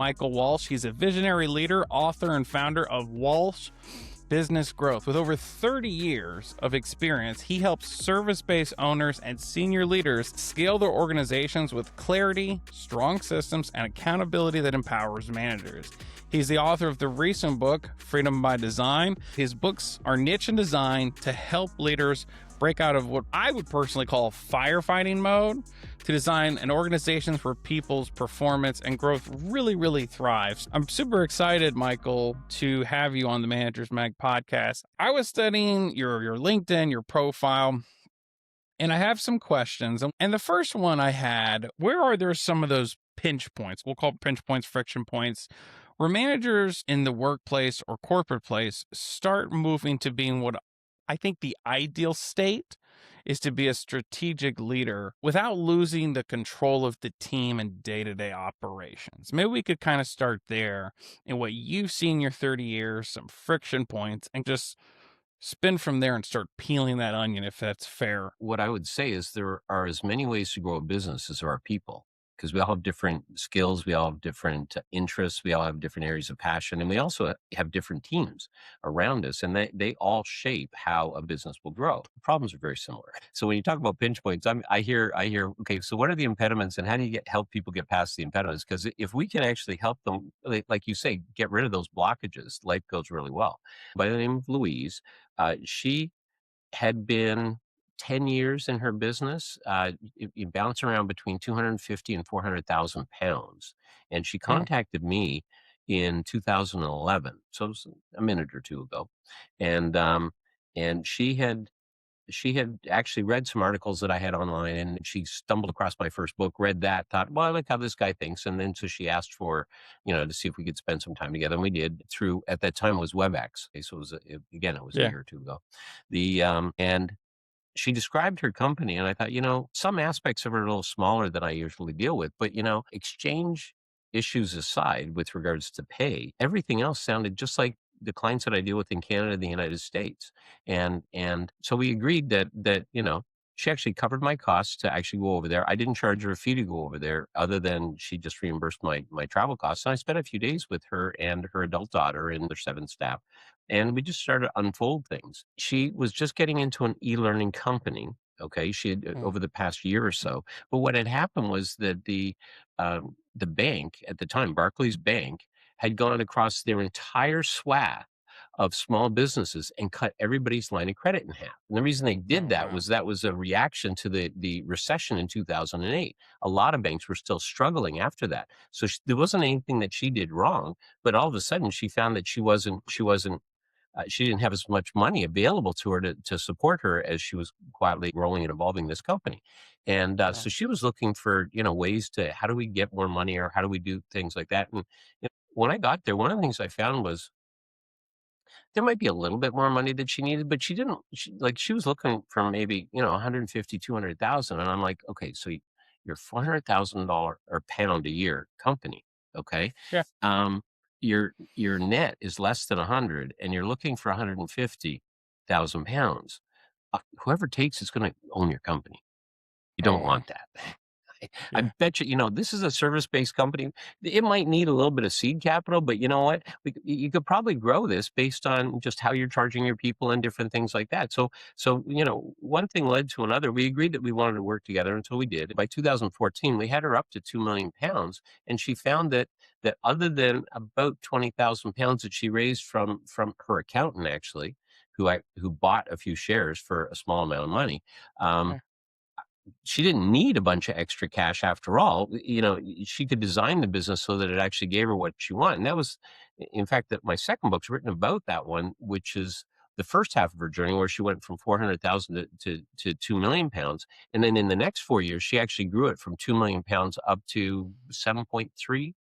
Michael Walsh. He's a visionary leader, author, and founder of Walsh Business Growth. With over 30 years of experience, he helps service-based owners and senior leaders scale their organizations with clarity, strong systems, and accountability that empowers managers. He's the author of the recent book, Freedom by Design. His books are niche and designed to help leaders break out of what I would personally call firefighting mode to design an organization where people's performance and growth really thrives. I'm super excited, Michael, to have you on the Managers Mag podcast. I was studying your LinkedIn, your profile, and I have some questions. And the first one I had, where are there some of those pinch points? We'll call pinch points, friction points, where managers in the workplace or corporate place start moving to being what I think the ideal state is to be a strategic leader without losing the control of the team and day-to-day operations. Maybe we could kind of start there in what you've seen in your 30 years, some friction points, and just spin from there and start peeling that onion, if that's fair. What I would say is there are as many ways to grow a business as there are people, because we all have different skills, we all have different interests, we all have different areas of passion, and we also have different teams around us, and they all shape how a business will grow. The problems are very similar. So when you talk about pinch points, I hear, okay, so what are the impediments, and how do you help people get past the impediments? Because if we can actually help them, like you say, get rid of those blockages, life goes really well. By the name of Louise, she had been 10 years in her business. You bounce around between 250 and 400,000 pounds. And she contacted me in 2011. So it was a minute or two ago. And she had actually read some articles that I had online, and she stumbled across my first book, read that, thought, well, I like how this guy thinks. And then so she asked for, to see if we could spend some time together. And we did through, at that time, it was WebEx. Okay, so it was, a year or two ago. And she described her company, and I thought, some aspects of it are a little smaller than I usually deal with, but, exchange issues aside with regards to pay, everything else sounded just like the clients that I deal with in Canada and the United States. And so we agreed that she actually covered my costs to actually go over there. I didn't charge her a fee to go over there other than she just reimbursed my travel costs. And I spent a few days with her and her adult daughter and their 7 staff. And we just started to unfold things. She was just getting into an e-learning company. Okay. She had over the past year or so. But what had happened was that the bank at the time, Barclays Bank, had gone across their entire swath of small businesses and cut everybody's line of credit in half. And the reason they did that was a reaction to the recession in 2008. A lot of banks were still struggling after that. So there wasn't anything that she did wrong, but all of a sudden she found that she didn't have as much money available to her to support her as she was quietly growing and evolving this company. And so she was looking for, ways to, how do we get more money, or how do we do things like that? And when I got there, one of the things I found was there might be a little bit more money that she needed, but she was looking for maybe, 150, 200,000. And I'm like, okay, so you're $400,000 or pound a year company. Okay. Yeah. Your net is less than 100, and you're looking for 150,000 pounds. Whoever takes it's going to own your company. You don't want that. I bet you, this is a service-based company. It might need a little bit of seed capital, but you know what? You could probably grow this based on just how you're charging your people and different things like that. So one thing led to another. We agreed that we wanted to work together, until we did. By 2014, we had her up to 2 million pounds, and she found that other than about 20,000 pounds that she raised from her accountant, actually, who bought a few shares for a small amount of money. She didn't need a bunch of extra cash after all. She could design the business so that it actually gave her what she wanted. And that was, in fact, that my second book's written about that one, which is the first half of her journey, where she went from 400,000 to 2 million pounds. And then in the next 4 years, she actually grew it from 2 million pounds up to 7.3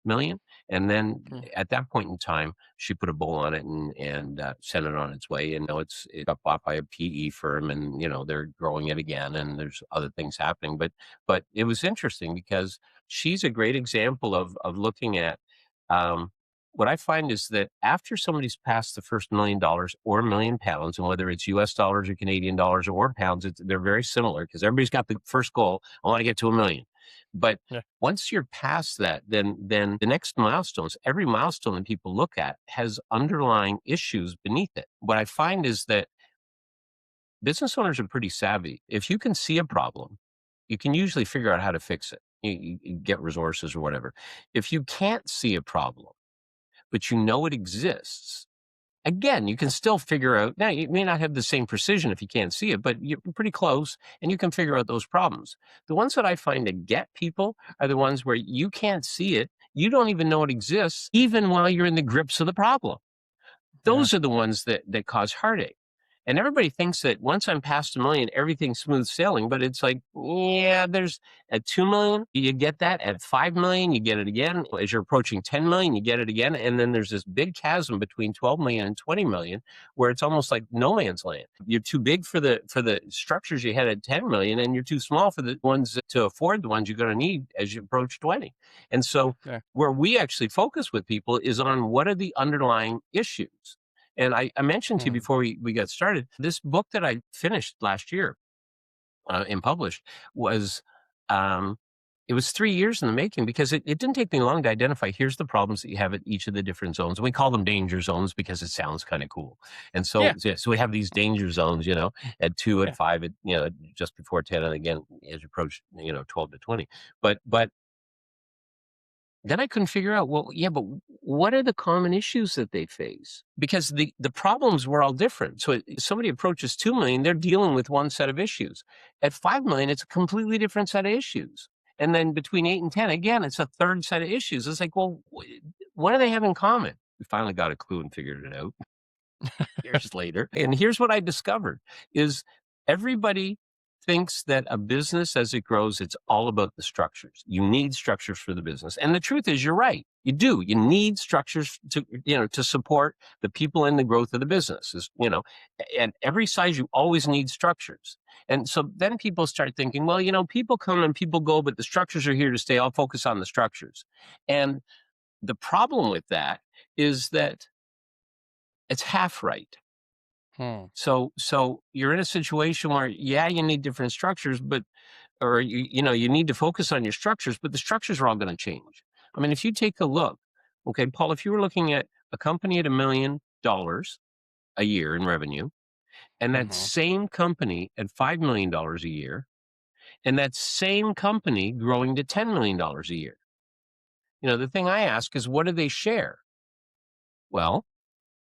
million. And then at that point in time, she put a bow on it and sent it on its way. And now it got bought by a PE firm, and they're growing it again, and there's other things happening. But it was interesting because she's a great example of looking at what I find is that after somebody's passed the first $1 million or 1 million pounds, and whether it's US dollars or Canadian dollars or pounds, they're very similar, because everybody's got the first goal. I want to get to 1 million. But Yeah. once you're past that, then the next milestones, every milestone that people look at has underlying issues beneath it. What I find is that business owners are pretty savvy. If you can see a problem, you can usually figure out how to fix it. You get resources or whatever. If you can't see a problem, but you know it exists, again, you can still figure out. Now, you may not have the same precision if you can't see it, but you're pretty close and you can figure out those problems. The ones that I find that get people are the ones where you can't see it. You don't even know it exists, even while you're in the grips of the problem. Yeah. Those are the ones that cause heartache. And everybody thinks that once I'm past a million, everything's smooth sailing. But it's like, yeah, there's at 2 million, you get that. At 5 million, you get it again. As you're approaching 10 million, you get it again. And then there's this big chasm between 12 million and 20 million, where it's almost like no man's land. You're too big for the structures you had at 10 million, and you're too small for the ones to afford the ones you're going to need as you approach 20. And so Yeah. where we actually focus with people is on what are the underlying issues. And I mentioned to you Hmm. before we got started, this book that I finished last year and published was, um, it was 3 years in the making because it didn't take me long to identify here's the problems that you have at each of the different zones. And we call them danger zones because it sounds kind of cool. And so, Yeah. so we have these danger zones, at 2, at Yeah. 5, at, just before 10, and again, as you approach, 12 to 20. But then I couldn't figure out, well, yeah, but what are the common issues that they face? Because the problems were all different. So if somebody approaches 2 million, they're dealing with one set of issues. At 5 million, it's a completely different set of issues. And then between 8 and 10, again, it's a third set of issues. It's like, well, what do they have in common? We finally got a clue and figured it out years later. And here's what I discovered is everybody thinks that a business as it grows, it's all about the structures. You need structures for the business. And the truth is you're right. You do. You need structures to support the people in the growth of the business. At every size, you always need structures. And so then people start thinking, well, people come and people go, but the structures are here to stay. I'll focus on the structures. And the problem with that is that it's half right. Hmm. So you're in a situation where, yeah, you need different structures, but or you need to focus on your structures, but the structures are all going to change. I mean, if you take a look, okay, Paul, if you were looking at a company at $1 million a year in revenue, and that Hmm. same company at $5 million a year, and that same company growing to $10 million a year, the thing I ask is, what do they share? Well,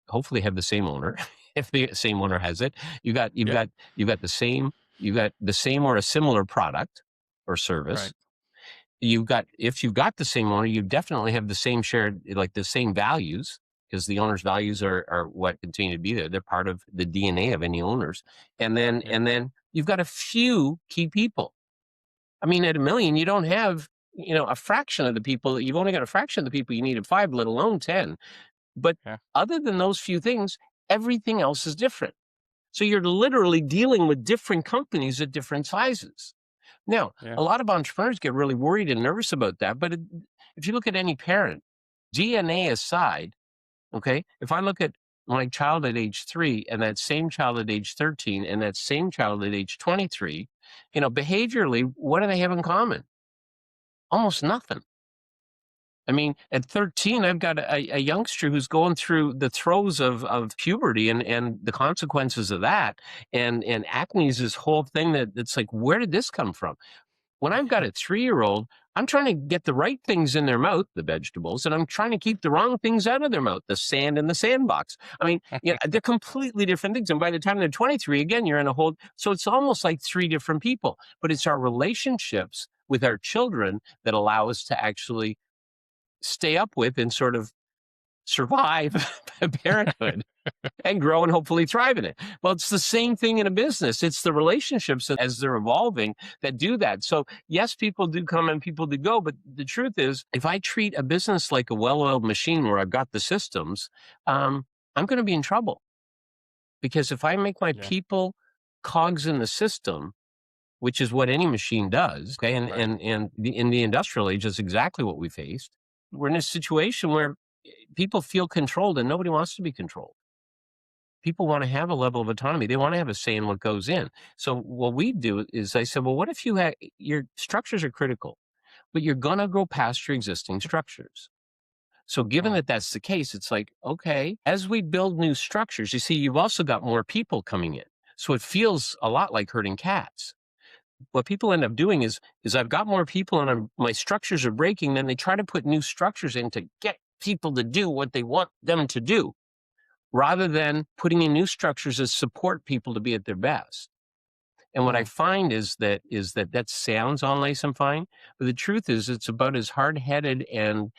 hopefully have the same owner. If the same owner has it, you got you've Yeah. got you've got the same or a similar product or service. Right. If you've got the same owner, you definitely have the same shared, like the same values, because the owner's values are what continue to be there. They're part of the DNA of any owners. And then Yeah. and then you've got a few key people. I mean, at a million, you don't have, a fraction of the people. You've only got a fraction of the people you need at 5, let alone 10. But Yeah. other than those few things, everything else is different. So you're literally dealing with different companies at different sizes. Now, Yeah. a lot of entrepreneurs get really worried and nervous about that. But if you look at any parent, DNA aside, okay, if I look at my child at age 3 and that same child at age 13 and that same child at age 23, behaviorally, what do they have in common? Almost nothing. I mean, at 13, I've got a youngster who's going through the throes of puberty and the consequences of that. And acne is this whole thing that's like, where did this come from? When I've got a 3-year-old, I'm trying to get the right things in their mouth, the vegetables, and I'm trying to keep the wrong things out of their mouth, the sand in the sandbox. I mean, they're completely different things. And by the time they're 23, again, you're in a whole, so it's almost like 3 different people, but it's our relationships with our children that allow us to actually stay up with and sort of survive parenthood and grow and hopefully thrive in it. Well, it's the same thing in a business. It's the relationships as they're evolving that do that. So yes, people do come and people do go, but the truth is, if I treat a business like a well-oiled machine where I've got the systems, I'm going to be in trouble, because if I make my Yeah. people cogs in the system, which is what any machine does, okay, Right. in the industrial age, is exactly what we faced. We're in a situation where people feel controlled and nobody wants to be controlled. People want to have a level of autonomy. They want to have a say in what goes in. So what we do is I said, well, what if your structures are critical? but you're going to grow past your existing structures. So given Mm. that that's the case, it's like, okay, as we build new structures, you see, you've also got more people coming in. So it feels a lot like herding cats. What people end up doing is I've got more people and my structures are breaking. Then they try to put new structures in to get people to do what they want them to do, rather than putting in new structures that support people to be at their best. And what I Mm. find is that that sounds all nice and fine, but the truth is it's about as hard-headed and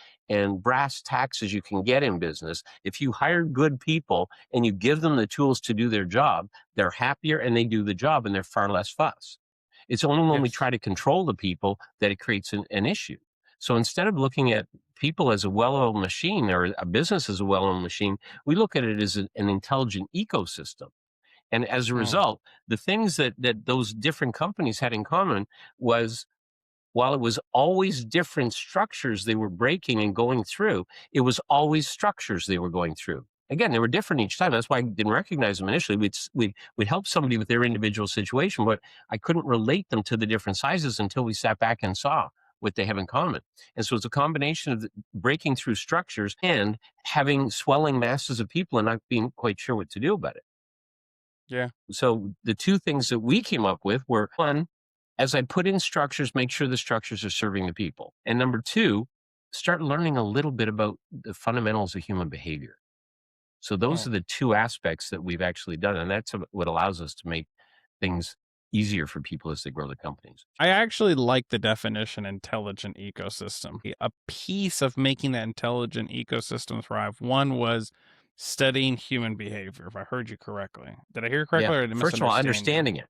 brass tacks as you can get in business. If you hire good people and you give them the tools to do their job, they're happier and they do the job and they're far less fuss. It's only when we Yes. try to control the people that it creates an issue. So instead of looking at people as a well-oiled machine or a business as a well-oiled machine, we look at it as an intelligent ecosystem. And as a Mm. result, the things that those different companies had in common was, while it was always different structures they were breaking and going through, it was always structures they were going through. Again, they were different each time. That's why I didn't recognize them initially. We'd help somebody with their individual situation, but I couldn't relate them to the different sizes until we sat back and saw what they have in common. And so it's a combination of breaking through structures and having swelling masses of people and not being quite sure what to do about it. Yeah. So the two things that we came up with were, one, as I put in structures, make sure the structures are serving the people. And number two, start learning a little bit about the fundamentals of human behavior. So those Mm. are the two aspects that we've actually done. And that's what allows us to make things easier for people as they grow their companies. I actually like the definition intelligent ecosystem. A piece of making that intelligent ecosystem thrive, one was studying human behavior, if I heard you correctly. Did I hear Yeah. correctly or did I First of all, misunderstand you? understanding it.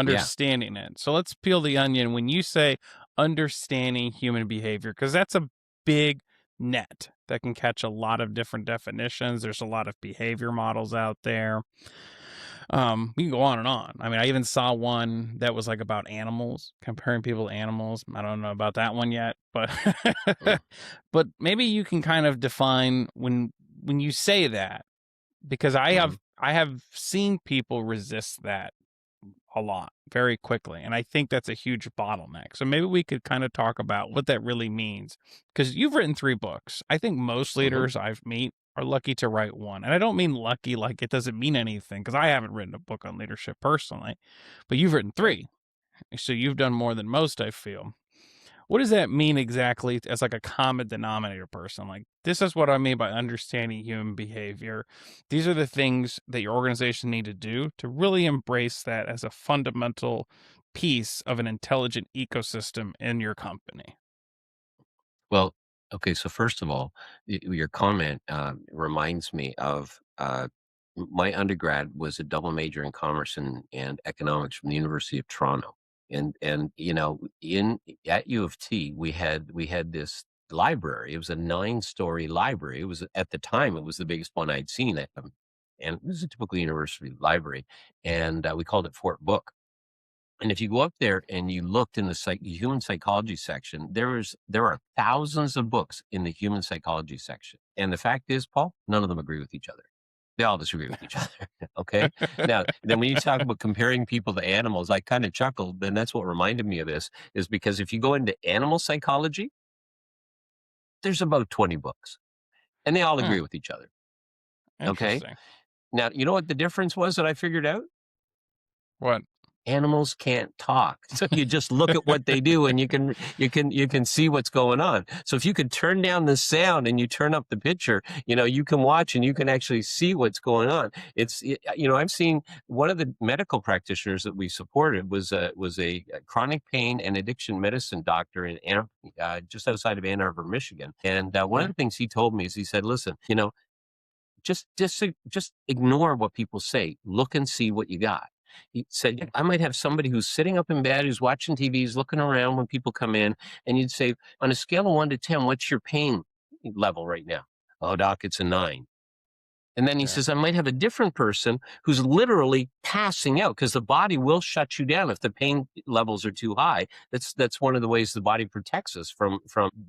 Yeah. Understanding it. So let's peel the onion. When you say understanding human behavior, because that's a big net that can catch a lot of different definitions. There's a lot of behavior models out there. We can go on and on. I mean, I even saw one that was like about animals, comparing people to animals. I don't know about that one yet, but Mm, but maybe you can kind of define when you say that, because mhm. I have seen people resist that a lot very quickly, and I think that's a huge bottleneck. So maybe we could kind of talk about what that really means, because you've written 3 books. I think most Mhm. leaders I've meet are lucky to write one, and I don't mean lucky like it doesn't mean anything, because I haven't written a book on leadership personally, but you've written Right. 3, so you've done more than most, I feel. What does that mean exactly as like a common denominator person? Like, this is what I mean by understanding human behavior. These are the things that your organization need to do to really embrace that as a fundamental piece of an intelligent ecosystem in your company. Well, okay. So first of all, your comment reminds me of my undergrad was a double major in commerce and economics from the University of Toronto, and in at U of T we had this library. It was a 9-story library. It was at the time it was the biggest one I'd seen, and it was a typical university library, and we called it Fort Book. And if you go up there and you looked in the human psychology section, there are thousands of books in the human psychology section. And the fact is, Paul, none of them agree with each other. They all disagree with each other. Okay. Now, then when you talk about comparing people to animals, I kind of chuckled. And that's what reminded me of this, is because if you go into animal psychology, there's about 20 books and they all Hmm, agree with each other. Okay. interesting. Now, you know what the difference was that I figured out? What? Animals can't talk. So you just look at what they do and you can see what's going on. So if you could turn down the sound and you turn up the picture, you can watch and you can actually see what's going on. I've seen one of the medical practitioners that we supported was a chronic pain and addiction medicine doctor in just outside of Ann Arbor, Michigan. And one of Yeah. the things he told me is he said, "Listen, just ignore what people say. Look and see what you got." He said, "Yeah, I might have somebody who's sitting up in bed, who's watching TV, who's looking around when people come in, and you'd say, on a scale of 1 to 10, what's your pain level right now? Oh, doc, it's a 9. And then he Yeah. says, I might have a different person who's literally passing out because the body will shut you down if the pain levels are too high. That's one of the ways the body protects us from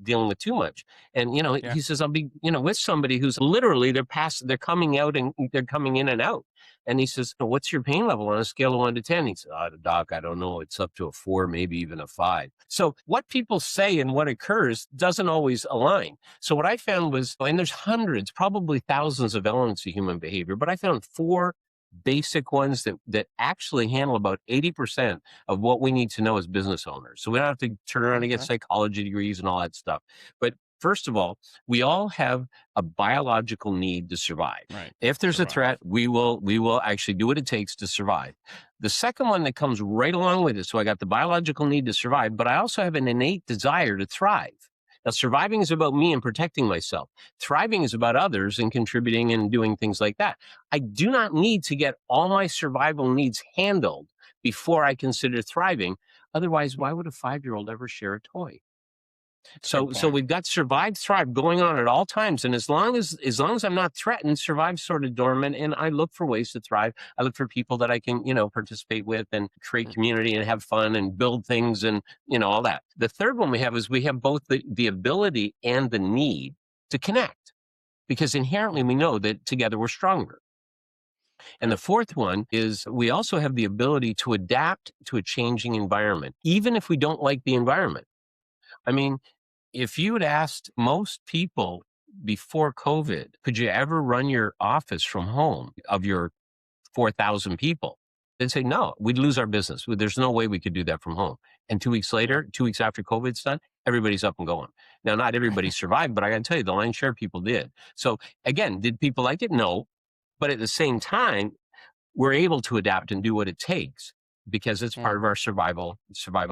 dealing with too much. And Yeah. he says, I'll be with somebody who's literally they're coming out and they're coming in and out. And he says, what's your pain level on a scale of 1 to 10? He said, doc, I don't know. It's up to a 4, maybe even a 5. So what people say and what occurs doesn't always align. So what I found was, and there's hundreds, probably thousands of elements of human behavior, but I found 4 basic ones that actually handle about 80% of what we need to know as business owners. So we don't have to turn around and get Okay. psychology degrees and all that stuff. But first of all, we all have a biological need to survive. Right. If there's a Survive. threat, we will actually do what it takes to survive. The second one that comes right along with it, so I got the biological need to survive, but I also have an innate desire to thrive. Now, surviving is about me and protecting myself. Thriving is about others and contributing and doing things like that. I do not need to get all my survival needs handled before I consider thriving. Otherwise, why would a 5-year-old ever share a toy? That's a good So point. we've got survive, thrive going on at all times. And as long as I'm not threatened, survive sort of dormant. And I look for ways to thrive. I look for people that I can, participate with and create Mm. community and have fun and build things and, all that. The third one we have is we have both the ability and the need to connect because inherently we know that together we're stronger. And the Right. fourth one is we also have the ability to adapt to a changing environment, even if we don't like the environment. I mean, if you had asked most people before COVID, could you ever run your office from home of your 4,000 people? They'd say, no, we'd lose our business. There's no way we could do that from home. And 2 weeks Yeah. later, 2 weeks after COVID's done, everybody's up and going. Now, not everybody survived, but I got to tell you, the lion's share of people did. So again, did people like it? No. But at the same time, we're able to adapt and do what it takes because it's part Mm. of our survival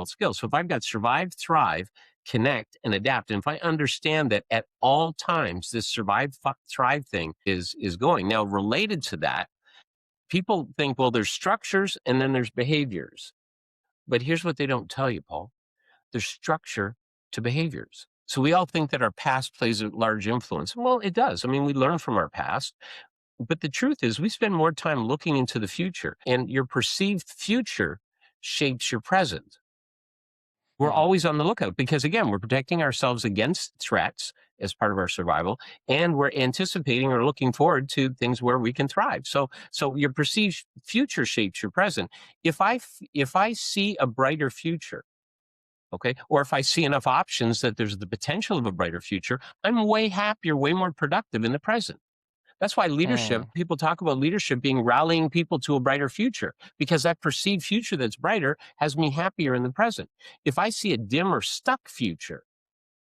skills. So if I've got survive, thrive, connect, and adapt, and if I understand that at all times this thrive thing is going now, related to that, people think, well, there's structures and then there's behaviors. But here's what they don't tell you, Paul. There's structure to behaviors. So we all think that our past plays a large influence. Well, it does. I mean, we learn from our past. But the truth is, we spend more time looking into the future, and your perceived future shapes your present. We're Mm. always on the lookout because, again, we're protecting ourselves against threats as part of our survival, and we're anticipating or looking forward to things where we can thrive. So your perceived future shapes your present. If I see a brighter future, okay, or if I see enough options that there's the potential of a brighter future, I'm way happier, way more productive in the present. That's why leadership, Mm. people talk about leadership being rallying people to a brighter future, because that perceived future that's brighter has me happier in the present. If I see a dim or stuck future,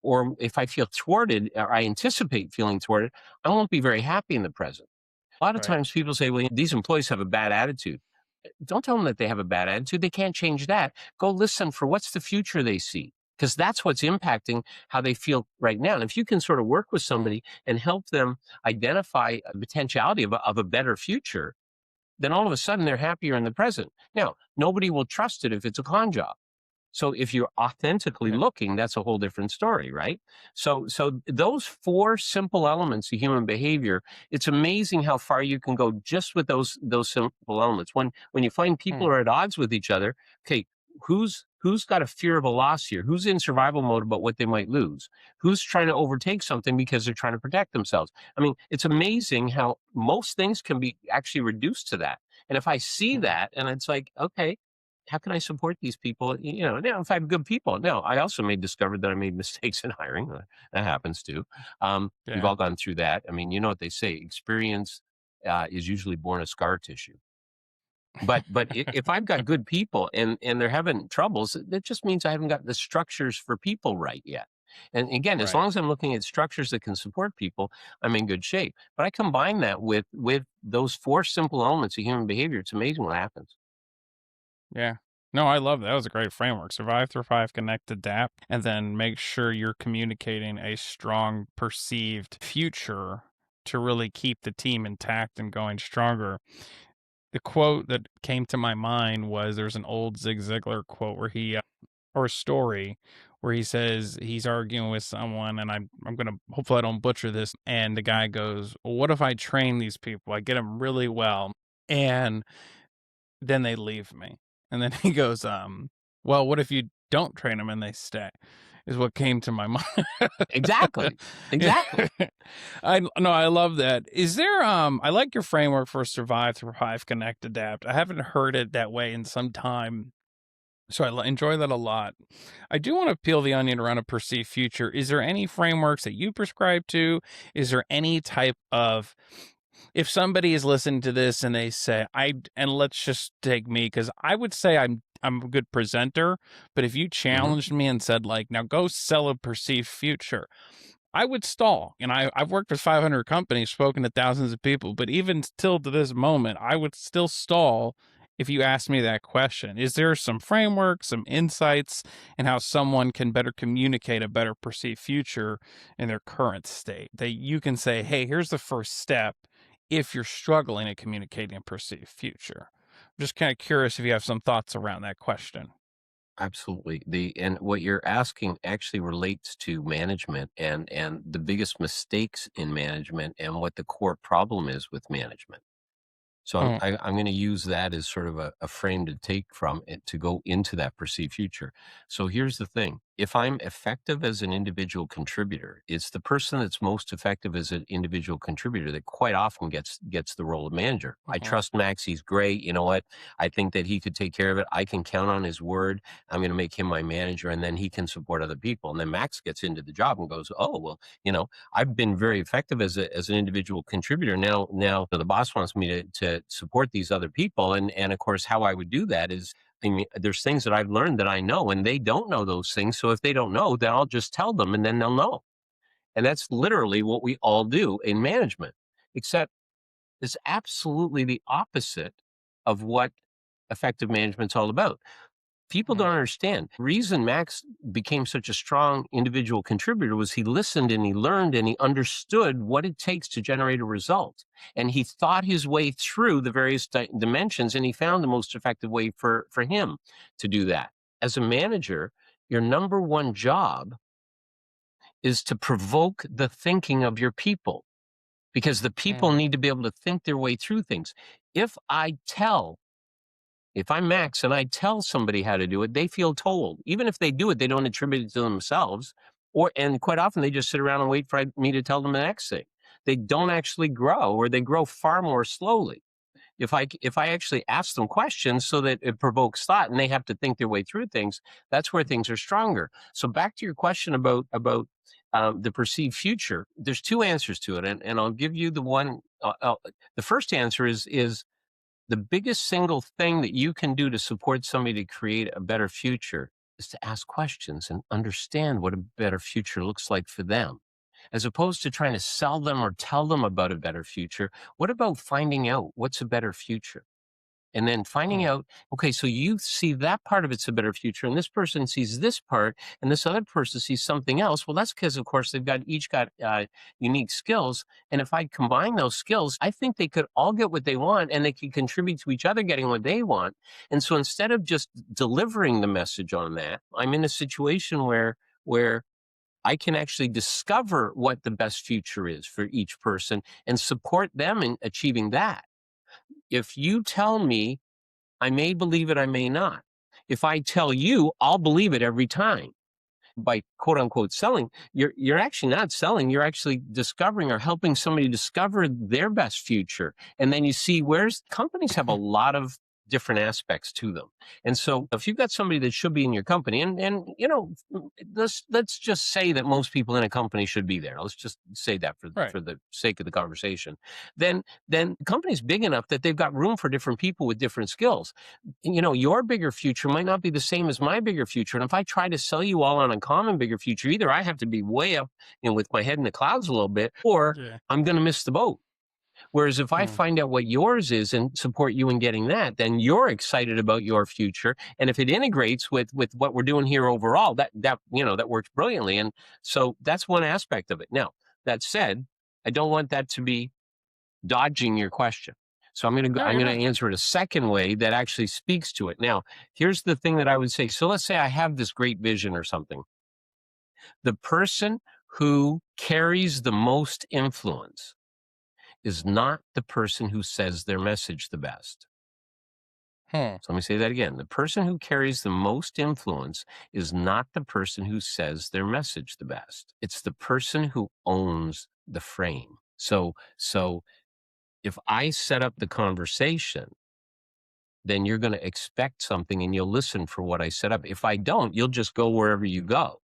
or if I feel thwarted or I anticipate feeling thwarted, I won't be very happy in the present. A lot of Right. times people say, well, these employees have a bad attitude. Don't tell them that they have a bad attitude. They can't change that. Go listen for what's the future they see, because that's what's impacting how they feel right now. And if you can sort of work with Mm. somebody and help them identify a potentiality of a better future, then all of a sudden they're happier in the present. Now, nobody will trust it if it's a con job. So if you're authentically Yeah. looking, that's a whole different story, right? So those 4 simple elements of human behavior, it's amazing how far you can go just with those simple elements. When you find people Mm. are at odds with each other, okay, who's got a fear of a loss here? Who's in survival mode about what they might lose? Who's trying to overtake something because they're trying to protect themselves? I mean, it's amazing how most things can be actually reduced to that. And if I see Mm. that and it's like, okay, how can I support these people? Now if I have good people. Now, I also discovered that I made mistakes in hiring. That happens too. We've Yeah. all gone through that. I mean, you know what they say: experience is usually born of scar tissue. But if I've got good people and they're having troubles, that just means I haven't got the structures for people right yet. And again, as Right. long as I'm looking at structures that can support people, I'm in good shape. But I combine that with those 4 simple elements of human behavior. It's amazing what happens. Yeah. No, I love that. That was a great framework. Survive, thrive, connect, adapt, and then make sure you're communicating a strong perceived future to really keep the team intact and going stronger. The quote that came to my mind was there's an old Zig Ziglar quote where or a story where he says he's arguing with someone, and I'm gonna, hopefully I don't butcher this. And the guy goes, well, "What if I train these people? I get them really well, and then they leave me." And then he goes, "Well, what if you don't train them and they stay?" Is what came to my mind. Exactly. Exactly. I no, I love that. Is there I like your framework for survive, thrive, connect, adapt. I haven't heard it that way in some time. So enjoy that a lot. I do want to peel the onion around a perceived future. Is there any frameworks that you prescribe to? Is there any type of, if somebody is listening to this and they say, and let's just take me, because I would say I'm a good presenter, but if you Hmm. challenged me and said, like, now go sell a perceived future, I would stall. And I've worked with 500 companies, spoken to thousands of people, but even still to this moment, I would still stall if you asked me that question. Is there some framework, some insights, and how someone can better communicate a better perceived future in their current state that you can say, hey, here's the first step if you're struggling at communicating a perceived future? I'm just kind of curious if you have some thoughts around that question. Absolutely. And what you're asking actually relates to management and the biggest mistakes in management and what the core problem is with management. So Oh, I'm going to use that as sort of a frame to take from it to go into that perceived future. So here's the thing. If I'm effective as an individual contributor, it's the person that's most effective as an individual contributor that quite often gets the role of manager. I uh-huh. trust Max. He's great. You know what? I think that he could take care of it. I can count on his word. I'm going to make him my manager, and then he can support other people. And then Max gets into the job and goes, oh, well, I've been very effective as an individual contributor. Now the boss wants me to support these other people, and of course, how I would do that is, I mean, there's things that I've learned that I know, and they don't know those things. So if they don't know, then I'll just tell them, and then they'll know. And that's literally what we all do in management, except it's absolutely the opposite of what effective management's all about. People Mhm. don't understand. The reason Max became such a strong individual contributor was he listened and he learned and he understood what it takes to generate a result. And he thought his way through the various dimensions and he found the most effective way for him to do that. As a manager, your number one job is to provoke the thinking of your people because the people Mm. need to be able to think their way through things. If I tell If I'm Max and I tell somebody how to do it, they feel told. Even if they do it, they don't attribute it to themselves. And quite often they just sit around and wait for me to tell them the next thing. They don't actually grow, or they grow far more slowly. If I actually ask them questions so that it provokes thought and they have to think their way through things, that's where things are stronger. So back to your question about the perceived future, there's two answers to it, and I'll give you the one. The first answer is the biggest single thing that you can do to support somebody to create a better future is to ask questions and understand what a better future looks like for them. As opposed to trying to sell them or tell them about a better future, what about finding out what's a better future? And then finding Mm. out, okay, so you see that part of it's a better future, and this person sees this part, and this other person sees something else. Well, that's because, of course, they've each got unique skills. And if I combine those skills, I think they could all get what they want, and they can contribute to each other getting what they want. And so instead of just delivering the message on that, I'm in a situation where I can actually discover what the best future is for each person and support them in achieving that. If you tell me I may believe it, I may not. If I tell you, I'll believe it every time. By quote unquote selling, you're actually not selling, you're actually discovering or helping somebody discover their best future. And then you see where's companies have a lot of different aspects to them. And so if you've got somebody that should be in your company, and let's just say that most people in a company should be there. Let's just say that for Right. for the sake of the conversation. Then the company's big enough that they've got room for different people with different skills. Your bigger future might not be the same as my bigger future. And if I try to sell you all on a common bigger future, either I have to be way up, with my head in the clouds a little bit, or Yeah. I'm going to miss the boat. Whereas if I Mm. find out what yours is and support you in getting that, then you're excited about your future. And if it integrates with what we're doing here overall, that works brilliantly. And so that's one aspect of it. Now, that said, I don't want that to be dodging your question. So No, I'm you're gonna not. answer it a second way that actually speaks to it. Now, here's the thing that I would say. So let's say I have this great vision or something, The person who carries the most influence is not the person who says their message the best. Hmm. So let me say that again. The person who carries the most influence is not the person who says their message the best. It's the person who owns the frame. So if I set up the conversation, then you're going to expect something and you'll listen for what I set up. If I don't, you'll just go wherever you go.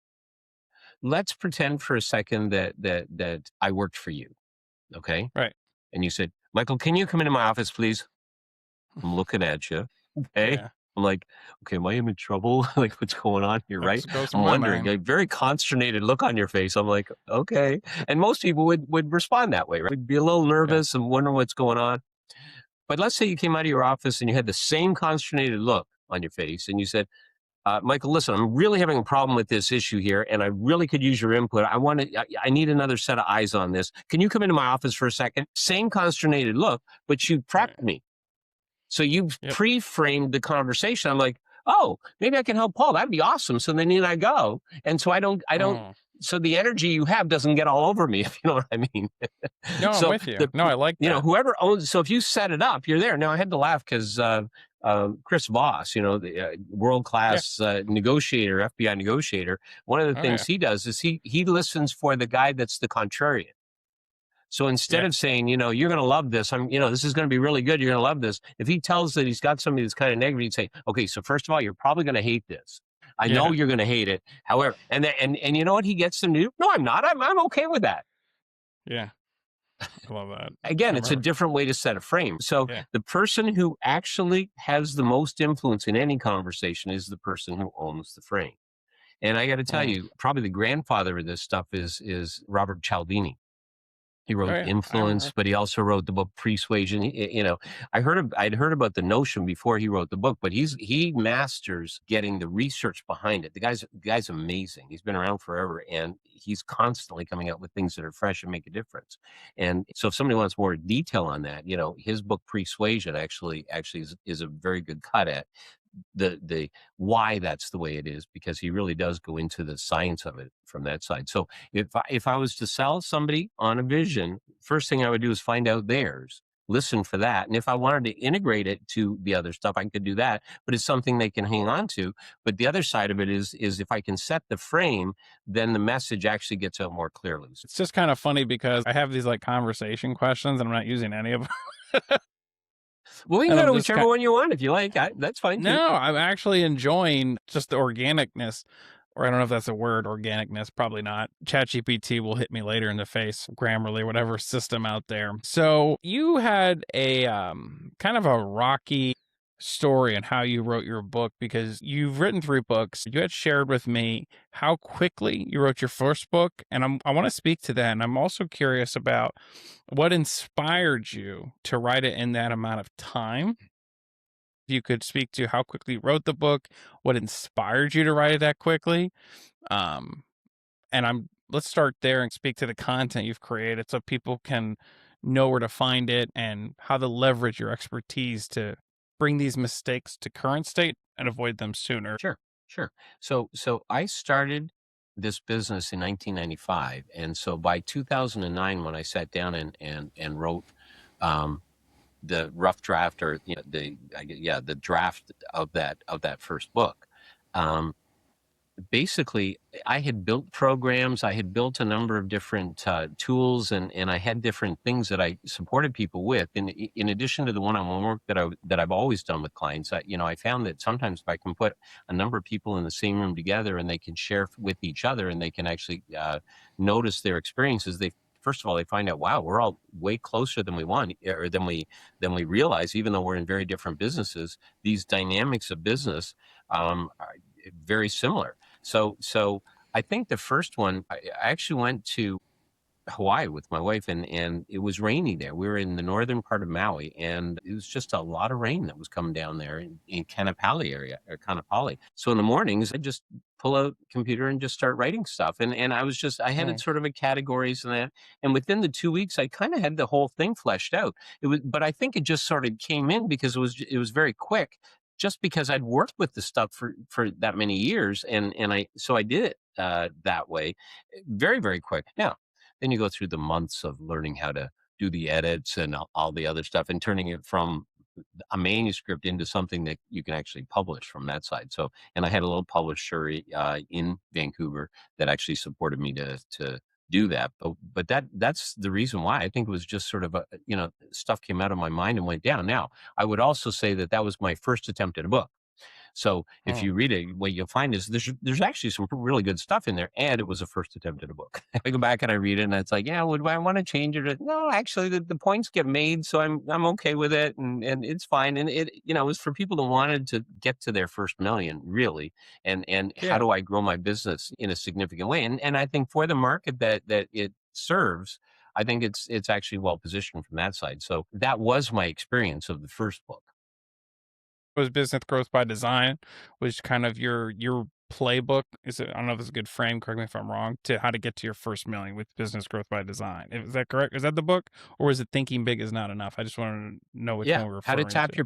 Let's pretend for a second that I worked for you, okay? Right. And you said, "Michael, can you come into my office, please?" I'm looking at you, okay? Yeah. I'm like, "Okay, am I in trouble? Like, what's going on here?" That Right? goes through I'm my wondering, mind. like, very consternated look on your face. I'm like, "Okay." And most people would respond that way, right? Would be a little Yeah. nervous and wonder what's going on. But let's say you came out of your office and you had the same consternated look on your face, and you said, "Michael, listen, I'm really having a problem with this issue here, and I really could use your input. I need another set of eyes on this. Can you come into my office for a second?" Same consternated look, but you Right. prepped me. So you've Yep. pre-framed the conversation. I'm like, "Oh, maybe I can help Paul. That'd be awesome." So then in I go. And so I don't, Mm. so the energy you have doesn't get all over me, if you know what I mean. No, I'm So with you. No, I like that. whoever owns, so if you set it up, you're there. Now I had to laugh because Chris Voss, the world Yeah. class negotiator, FBI negotiator, one of the Oh yeah. things he does is he listens for the guy that's the contrarian. So instead Yeah. of saying, "You're going to love this. this is going to be really good. You're going to love this." If he tells that he's got somebody that's kind of negative, he'd say, "Okay, so first of all, you're probably going to hate this. I know Yeah. you're going to hate it. However," and you know what he gets them to do? "No, I'm not. I'm okay with that." Yeah. I love that. I Again, it's a remember. different way to set a frame. So Yeah. the person who actually has the most influence in any conversation is the person who owns the frame. And I got to tell Mm. you, probably the grandfather of this stuff is Robert Cialdini. He Oh wrote yeah. I Influence, remember. but he also wrote the book Persuasion. I'd heard about the notion before he wrote the book, but he masters getting the research behind it. The guy's amazing. He's been around forever, and he's constantly coming out with things that are fresh and make a difference. And so, if somebody wants more detail on that, his book Persuasion actually is a very good cut at the why that's the way it is, because he really does go into the science of it from that side. So if I was to sell somebody on a vision, first thing I would do is find out theirs, listen for that, and if I wanted to integrate it to the other stuff, I could do that. But it's something they can hang on to. But the other side of it is if I can set the frame, then the message actually gets out more clearly. It's just kind of funny because I have these like conversation questions and I'm not using any of them. Well, we can And go I'm to just whichever one you want if you like. That's fine too. no, I'm actually enjoying just the organicness, or I don't know if that's a word, organicness, probably not. ChatGPT will hit me later in the face, Grammarly, whatever system out there. So you had a kind of a rocky story on how you wrote your book because you've written 3 books. You had shared with me how quickly you wrote your first book, and I want to speak to that. And I'm also curious about what inspired you to write it in that amount of time. You could speak to how quickly you wrote the book, what inspired you to write it that quickly. Um, and let's start there and speak to the content you've created so people can know where to find it and how to leverage your expertise to bring these mistakes to current state and avoid them sooner. Sure, sure. So I started this business in 1995, and so by 2009, when I sat down and wrote um, the rough draft, or the draft of that first book. Um, Basically, I had built programs, I had built a number of different tools, and I had different things that I supported people with. In addition to the one-on-one work that I've always done with clients, I found that sometimes if I can put a number of people in the same room together and they can share with each other and they can actually notice their experiences, they first of all they find out, wow, we're all way closer than we want, or than we realize, even though we're in very different businesses. These dynamics of business are very similar. So I think the first one, I actually went to Hawaii with my wife, and it was rainy there. We were in the northern part of Maui, and it was just a lot of rain that was coming down there in Kanapali area, or Kanapali. So in the mornings, I just pull out computer and just start writing stuff. And I had it Mm. sort of in categories and that. And within the 2 weeks, I kind of had the whole thing fleshed out. But I think it just sort of came in because it was very quick. just because I'd worked with the stuff for that many years, and I did it that way, very very quick. Now, then you go through the months of learning how to do the edits and all the other stuff, and turning it from a manuscript into something that you can actually publish from that side. So, and I had a little publisher in Vancouver that actually supported me to do that. But that's the reason why. I think it was just sort of stuff came out of my mind and went down. Now, I would also say that that was my first attempt at a book. So if Oh, you read it, what you'll find is there's actually some really good stuff in there, and it was a first attempt at a book. I go back and I read it, and it's like, yeah, would I want to change it? No, actually, the points get made, so I'm okay with it, and it's fine. And it was for people who wanted to get to their first million, really, and how yeah. do I grow my business in a significant way? And I think for the market that it serves, I think it's actually well positioned from that side. So that was my experience of the first book. Was business growth by design, which kind of your playbook? Is it? I don't know if it's a good frame. Correct me if I'm wrong. To how to get to your first million with business growth by design. Is that correct? Is that the book, or is it thinking big is not enough? I just want to know which Yeah, one we're referring to. how to tap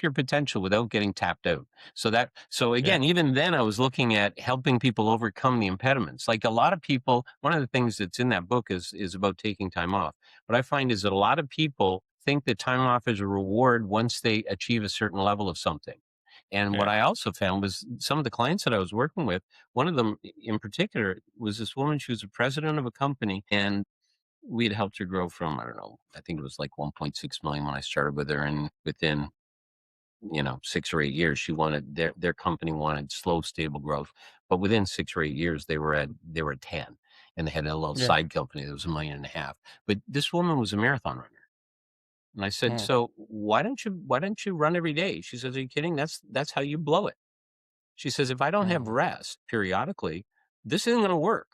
your potential without getting tapped out. So Yeah, again, even then I was looking at helping people overcome the impediments. Like a lot of people, one of the things that's in that book is about taking time off. What I find is that a lot of people think that time off is a reward once they achieve a certain level of something. And what yeah, I also found was some of the clients that I was working with, one of them in particular was this woman. She was a president of a company, and we had helped her grow from, I don't know, I think it was like 1.6 million when I started with her. And within, 6 or 8 years, she wanted their company wanted slow, stable growth. But within 6 or 8 years, they were at 10, and they had a little yeah. side company that was 1.5 million. But this woman was a marathon runner. And I said, Oh, so why don't you run every day? She says, are you kidding? That's how you blow it. She says, if I don't have oh, rest periodically, this isn't going to work.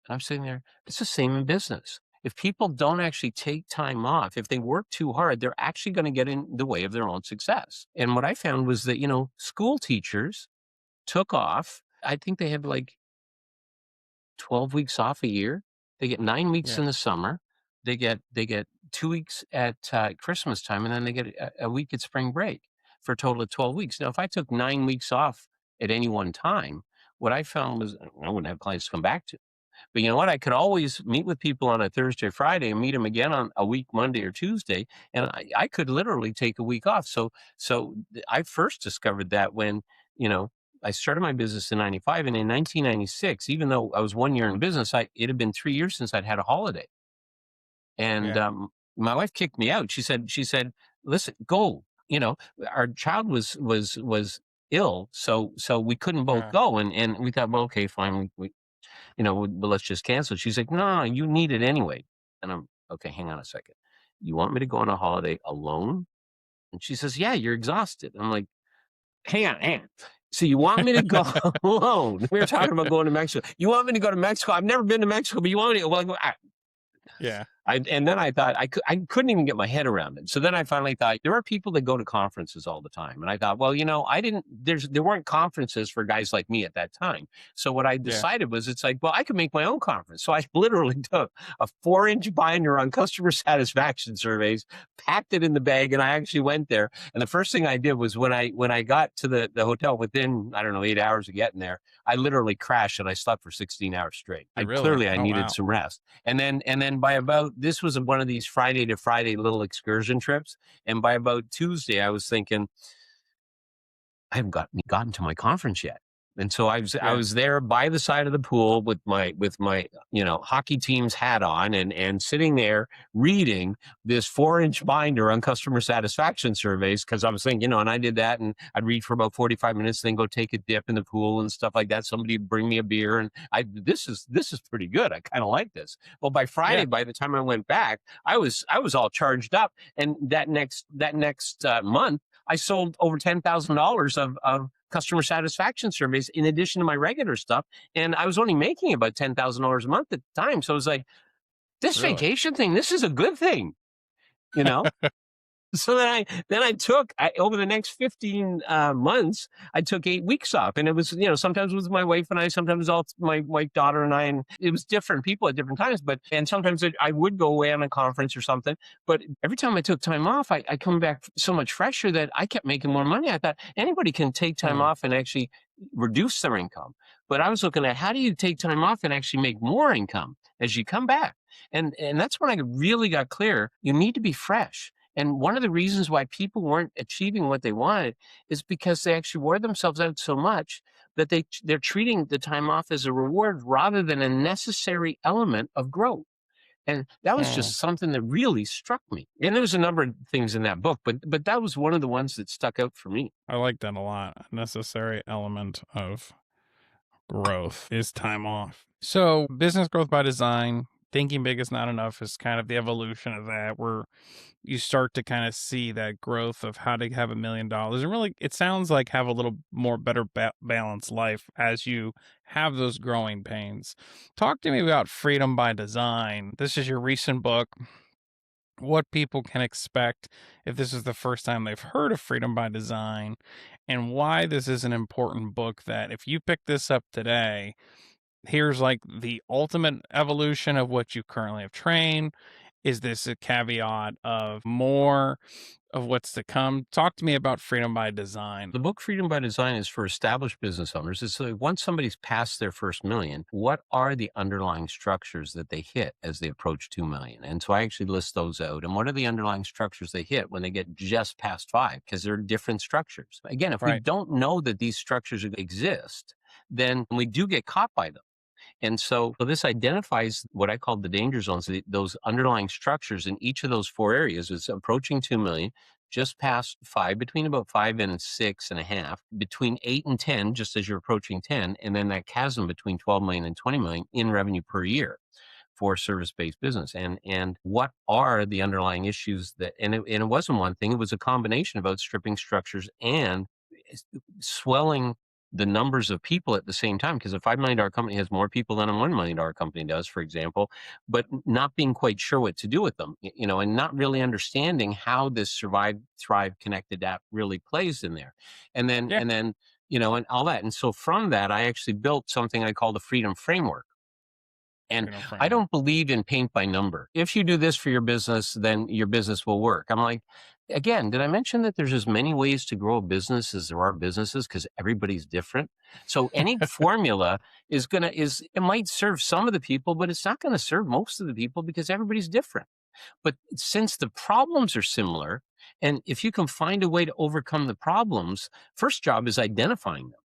And I'm sitting there, it's the same in business. If people don't actually take time off, if they work too hard, they're actually going to get in the way of their own success. And what I found was that, school teachers took off. I think they had like 12 weeks off a year. They get 9 weeks yeah. in the summer. They get 2 weeks at Christmas time, and then they get a week at spring break for a total of 12 weeks. Now, if I took 9 weeks off at any one time, what I found was I wouldn't have clients to come back to. But you know what? I could always meet with people on a Thursday or Friday and meet them again on a week, Monday or Tuesday. And I could literally take a week off. So I first discovered that when, you know, I started my business in 95, and in 1996, even though I was 1 year in business, it had been 3 years since I'd had a holiday. And Yeah. my wife kicked me out. She said, listen, go, our child was ill. So we couldn't both Uh, go. And we thought, well, okay, fine. Well, let's just cancel. She's like, no, no, no, you need it anyway. And I'm, okay, hang on a second. You want me to go on a holiday alone? And she says, yeah, you're exhausted. I'm like, hang on. So you want me to go alone? We were talking about going to Mexico. You want me to go to Mexico? I've never been to Mexico, but you want me to, well, yeah. and then I thought I couldn't even get my head around it. So then I finally thought there are people that go to conferences all the time, and I thought, well, there weren't conferences for guys like me at that time. So what I Yeah. decided was, it's like, well, I could make my own conference. So I literally took a 4-inch binder on customer satisfaction surveys, packed it in the bag, and I actually went there. And the first thing I did was when I got to the hotel within, I don't know, 8 hours of getting there, I literally crashed and I slept for 16 hours straight. Really? I Oh, needed wow. some rest. And then by about, this was one of these Friday to Friday little excursion trips. And by about Tuesday, I was thinking, I haven't gotten to my conference yet. And so I Yeah. was there by the side of the pool with my hockey team's hat on, and sitting there reading this 4-inch binder on customer satisfaction surveys, because I was thinking, and I did that, and I'd read for about 45 minutes, then go take a dip in the pool and stuff like that. Somebody would bring me a beer, and this is pretty good. I kind of like this. Well, by Yeah. Friday, by the time I went back, I was all charged up, and that next month, I sold over $10,000 of customer satisfaction surveys in addition to my regular stuff. And I was only making about $10,000 a month at the time. So I was like, this Really? vacation thing, this is a good thing, you know? So then I took over the next 15 months, I took 8 weeks off, and it was, sometimes it was my wife and I, sometimes it was all my wife, daughter, and I, and it was different people at different times. But and sometimes I would go away on a conference or something. But every time I took time off, I come back so much fresher that I kept making more money. I thought anybody can take time Hmm. off and actually reduce their income. But I was looking at, how do you take time off and actually make more income as you come back? And that's when I really got clear. You need to be fresh. And one of the reasons why people weren't achieving what they wanted is because they actually wore themselves out so much that they're treating the time off as a reward rather than a necessary element of growth. And that was Hmm. just something that really struck me. And there was a number of things in that book, but that was one of the ones that stuck out for me. I like that a lot. A necessary element of growth is time off. So, business growth by design, thinking big is not enough is kind of the evolution of that, where you start to kind of see that growth of how to have $1 million. And really, it sounds like have a little more better balanced life as you have those growing pains. Talk to me about freedom by design. This is your recent book. What people can expect if this is the first time they've heard of freedom by design, and why this is an important book that if you pick this up today, here's like the ultimate evolution of what you currently have trained. Is this a caveat of more of what's to come? Talk to me about freedom by design. The book Freedom by Design is for established business owners. It's like once somebody's passed their first million, what are the underlying structures that they hit as they approach 2 million? And so I actually list those out. And what are the underlying structures they hit when they get just past 5? Because they're different structures. Again, if we Right. don't know that these structures exist, then we do get caught by them. And so this identifies what I call the danger zones, those underlying structures in each of those 4 areas. Is approaching 2 million, just past 5, between about 5 and 6.5, between 8 and 10, just as you're approaching 10, and then that chasm between 12 million and 20 million in revenue per year for service-based business. And what are the underlying issues that, and it wasn't one thing, it was a combination of outstripping structures and swelling the numbers of people at the same time. Because a $5 million company has more people than a $1 million company does, for example, but not being quite sure what to do with them, and not really understanding how this survive, thrive, connected app really plays in there. And then, Yeah. and all that. And so from that, I actually built something I call the Freedom Framework. And Freedom I framework. don't believe in paint by number. If you do this for your business, then your business will work. I'm like, again, did I mention that there's as many ways to grow a business as there are businesses because everybody's different? So any formula it might serve some of the people, but it's not going to serve most of the people because everybody's different. But since the problems are similar, and if you can find a way to overcome the problems, first job is identifying them.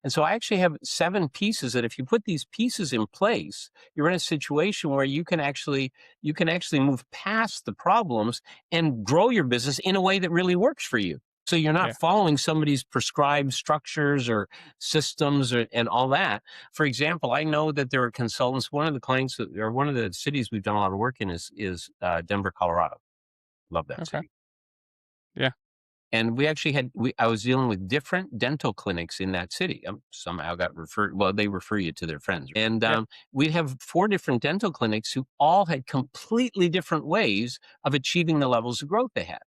And so I actually have 7 pieces that if you put these pieces in place, you're in a situation where you can actually move past the problems and grow your business in a way that really works for you. So you're not Yeah. following somebody's prescribed structures or systems and all that. For example, I know that there are consultants. One of the clients or one of the cities we've done a lot of work in is Denver, Colorado. Love that Okay. city. Yeah. And we actually I was dealing with different dental clinics in that city. Somehow got referred, well, they refer you to their friends. And Yeah. we'd have 4 different dental clinics who all had completely different ways of achieving the levels of growth they had.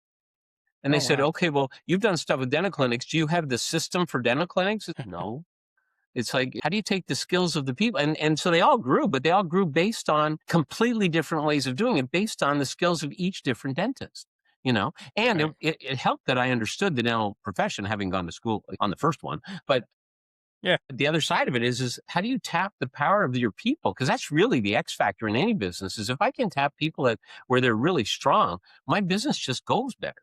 And they Oh said, wow. okay, well, you've done stuff with dental clinics. Do you have the system for dental clinics? No. It's like, how do you take the skills of the people? And so they all grew, but they all grew based on completely different ways of doing it, based on the skills of each different dentist. And Right. it helped that I understood the dental profession, having gone to school on the first one. But Yeah. the other side of it is how do you tap the power of your people? Because that's really the X factor in any business. Is if I can tap people at where they're really strong, my business just goes better.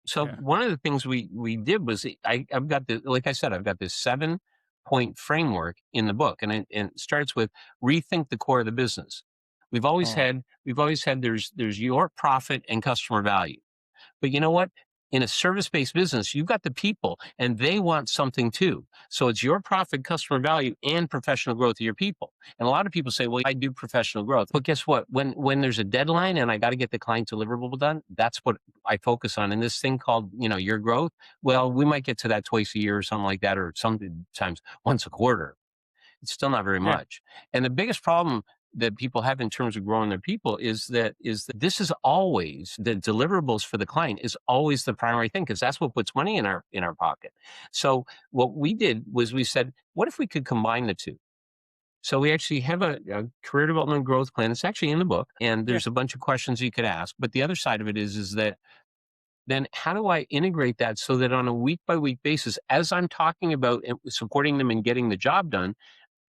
So Yeah. one of the things we did was I've got the, like I said, I've got this 7-point framework in the book, and it starts with rethink the core of the business. We've always Oh. had we've always had there's your profit and customer value. But you know what? In a service-based business, you've got the people and they want something too. So it's your profit, customer value, and professional growth of your people. And a lot of people say, well, I do professional growth. But guess what? When there's a deadline and I got to get the client deliverable done, that's what I focus on. And this thing called, your growth, well, we might get to that twice a year or something like that, or sometimes once a quarter. It's still not very Yeah. much. And the biggest problem that people have in terms of growing their people is that this is always the deliverables for the client is always the primary thing, because that's what puts money in our pocket. So what we did was we said, what if we could combine the two? So we actually have a career development growth plan. It's actually in the book, and Yeah. there's a bunch of questions you could ask. But the other side of it is that then how do I integrate that so that on a week by week basis, as I'm talking about supporting them and getting the job done,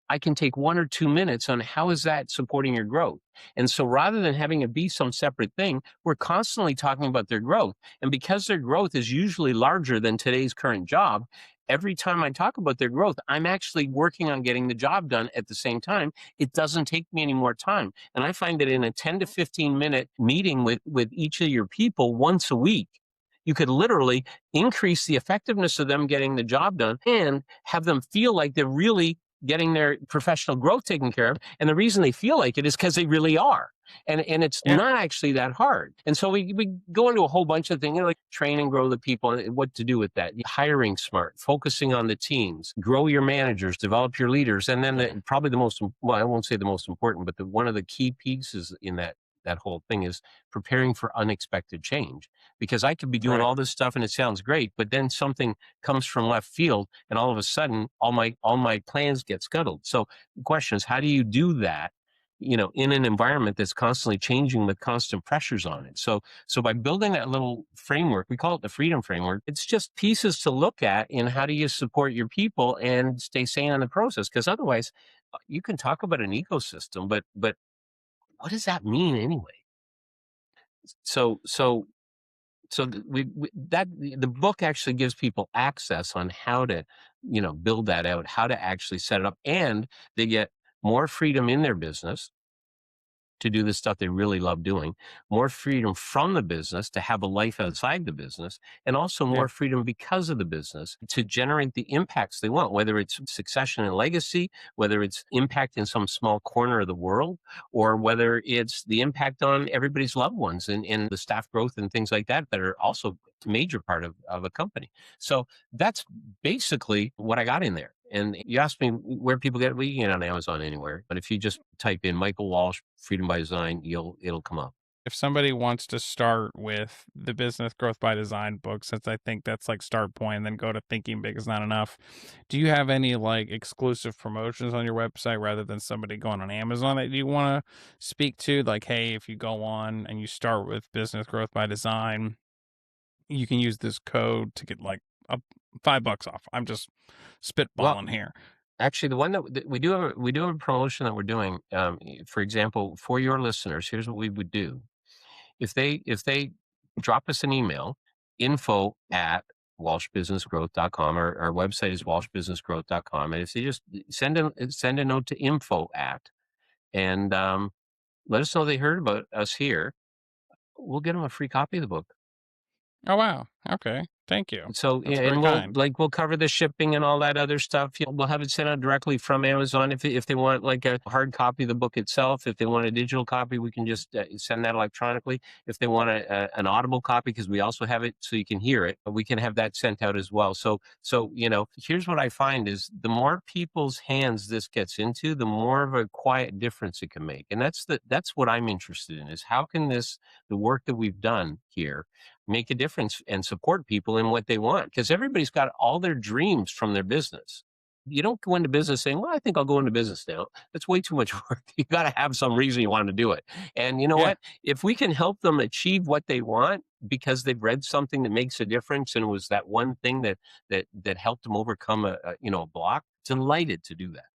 I can take 1 or 2 minutes on how is that supporting your growth. And so rather than having it be some separate thing, we're constantly talking about their growth. And because their growth is usually larger than today's current job, every time I talk about their growth, I'm actually working on getting the job done at the same time. It doesn't take me any more time. And I find that in a 10 to 15-minute meeting with each of your people once a week, you could literally increase the effectiveness of them getting the job done and have them feel like they're really getting their professional growth taken care of. And the reason they feel like it is because they really are. And it's Yeah. not actually that hard. And so we go into a whole bunch of things, like train and grow the people and what to do with that. Hiring smart, focusing on the teams, grow your managers, develop your leaders. And then probably the most, well, I won't say the most important, but one of the key pieces in that whole thing is preparing for unexpected change, because I could be doing Right. all this stuff and it sounds great, but then something comes from left field and all of a sudden all my plans get scuttled. So the question is, how do you do that, in an environment that's constantly changing with constant pressures on it? So by building that little framework, we call it the freedom framework. It's just pieces to look at in how do you support your people and stay sane in the process, because otherwise you can talk about an ecosystem, but what does that mean anyway? So so so the book actually gives people access on how to, build that out, how to actually set it up, and they get more freedom in their business to do the stuff they really love doing, more freedom from the business to have a life outside the business, and also Yeah. more freedom because of the business to generate the impacts they want, whether it's succession and legacy, whether it's impact in some small corner of the world, or whether it's the impact on everybody's loved ones and the staff growth and things like that are also a major part of a company. So that's basically what I got in there. And you asked me where people get it. Well, you can get it on Amazon anywhere. But if you just type in Michael Walsh, Freedom by Design, it'll come up. If somebody wants to start with the Business Growth by Design book, since I think that's like start point, and then go to Thinking Big is Not Enough, do you have any like exclusive promotions on your website rather than somebody going on Amazon that you want to speak to? Like, hey, if you go on and you start with Business Growth by Design, you can use this code to get like a $5 off. I'm just Well, spitballing here. actually, the one that we do have a promotion that we're doing. For example, for your listeners, here's what we would do. If they drop us an email, info@walshbusinessgrowth.com. Our website is walshbusinessgrowth.com. And if they just send a note to info at, and let us know they heard about us here, we'll get them a free copy of the book. Oh, wow. Okay. Thank you. So, yeah, That's very and kind. we'll cover the shipping and all that other stuff. We'll have it sent out directly from Amazon. If they want like a hard copy of the book itself, if they want a digital copy, we can just send that electronically. If they want an audible copy, because we also have it so you can hear it, we can have that sent out as well. So here's what I find is the more people's hands this gets into, the more of a quiet difference it can make. And that's what I'm interested in, is how can the work that we've done here make a difference and support people in what they want, because everybody's got all their dreams from their business. You don't go into business saying, well, I think I'll go into business now. That's way too much work. You got to have some reason you want to do it. And you know Yeah. what? If we can help them achieve what they want because they've read something that makes a difference, and it was that one thing that helped them overcome a block, delighted to do that.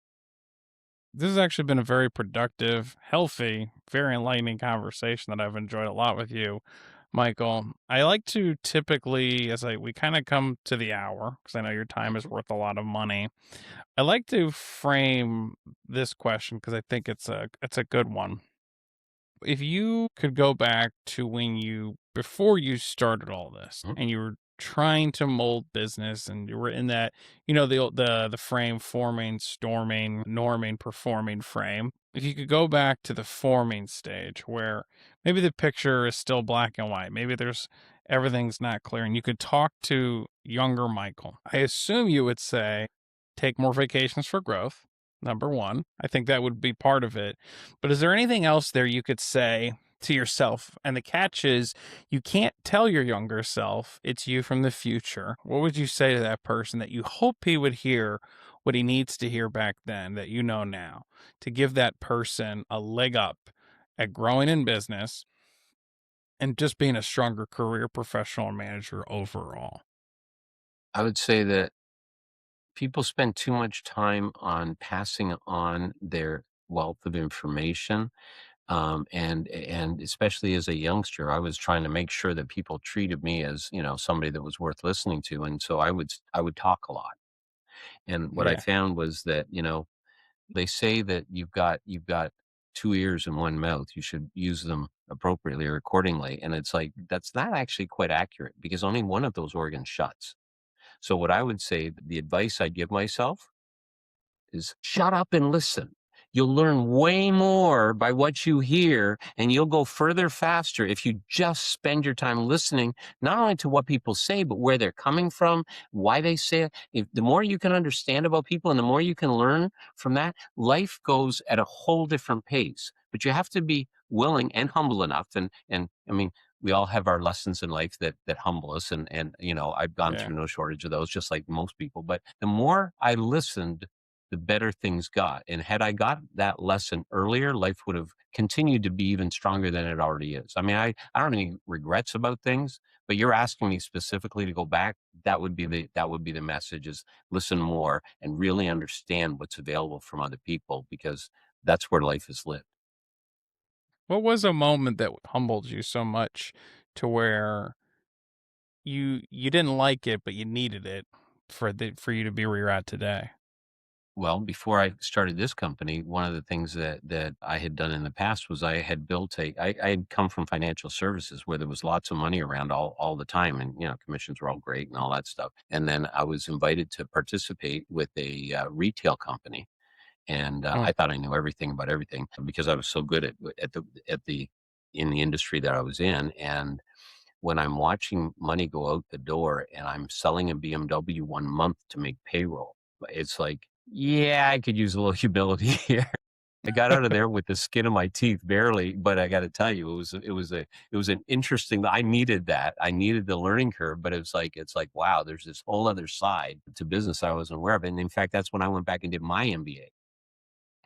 This has actually been a very productive, healthy, very enlightening conversation that I've enjoyed a lot with you, Michael. I like to typically, we kind of come to the hour, because I know your time is worth a lot of money. I like to frame this question because I think it's a good one. If you could go back to before you started all this, Mhm. and you were trying to mold business, and you were in that, the frame, forming, storming, norming, performing frame. If you could go back to the forming stage, where maybe the picture is still black and white, maybe everything's not clear, and you could talk to younger Michael, I assume you would say, take more vacations for growth. number one. I think that would be part of it. But is there anything else there you could say to yourself? And the catch is you can't tell your younger self it's you from the future. What would you say to that person that you hope he would hear what he needs to hear back then that you know now to give that person a leg up at growing in business and just being a stronger career professional and manager overall? I would say that people spend too much time on passing on their wealth of information. And especially as a youngster, I was trying to make sure that people treated me as, somebody that was worth listening to. And so I would talk a lot. And what I Yeah. found was that, they say that you've got two ears and one mouth. You should use them appropriately or accordingly. And it's like that's not actually quite accurate because only one of those organs shuts. So what I would say, the advice I'd give myself is shut up and listen. You'll learn way more by what you hear, and you'll go further faster if you just spend your time listening, not only to what people say, but where they're coming from, why they say it. The more you can understand about people and the more you can learn from that, life goes at a whole different pace. But you have to be willing and humble enough. And I mean, we all have our lessons in life that humble us. And I've gone Yeah. through no shortage of those, just like most people. But the more I listened, the better things got. And had I got that lesson earlier, life would have continued to be even stronger than it already is. I mean, I don't have any regrets about things, but you're asking me specifically to go back. That would be the message is listen more and really understand what's available from other people because that's where life is lived. What was a moment that humbled you so much to where you didn't like it, but you needed it for you to be where you're at today? Well, before I started this company, one of the things that I had done in the past was I had I had come from financial services where there was lots of money around all the time, and commissions were all great and all that stuff. And then I was invited to participate with a retail company, and Mm, I thought I knew everything about everything because I was so good at the in the industry that I was in. And when I'm watching money go out the door and I'm selling a BMW 1 month to make payroll, it's like, yeah, I could use a little humility here. I got out of there with the skin of my teeth barely, but I got to tell you, it was an interesting. I needed that. I needed the learning curve, but it's like wow, there's this whole other side to business I wasn't aware of, and in fact, that's when I went back and did my MBA.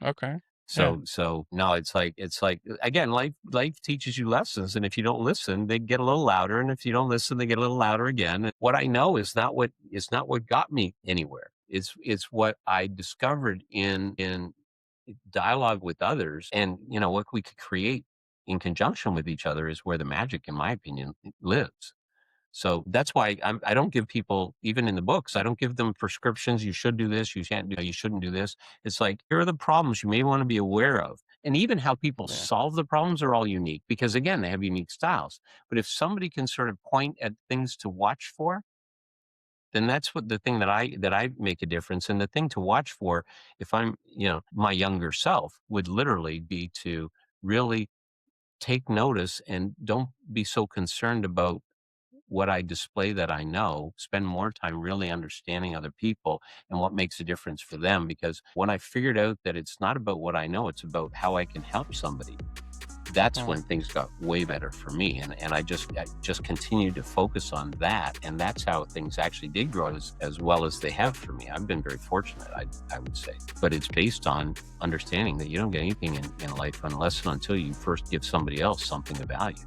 okay. Yeah. So no, it's like again, life teaches you lessons, and if you don't listen, they get a little louder, and if you don't listen, they get a little louder again. And what I know is not what got me anywhere. It's what I discovered in dialogue with others, and what we could create in conjunction with each other is where the magic, in my opinion, lives. So that's why I don't give people, even in the books, I don't give them prescriptions. You should do this. You shouldn't do this. It's like, here are the problems you may want to be aware of. And even how people Yeah. solve the problems are all unique because again, they have unique styles. But if somebody can sort of point at things to watch for, then that's what the thing that I make a difference. And the thing to watch for, if I'm, my younger self would literally be to really take notice and don't be so concerned about what I display that I know, spend more time really understanding other people and what makes a difference for them. Because when I figured out that it's not about what I know, it's about how I can help somebody, that's Mm. when things got way better for me. And I just continued to focus on that. And that's how things actually did grow as well as they have for me. I've been very fortunate, I would say. But it's based on understanding that you don't get anything in life unless and until you first give somebody else something of value.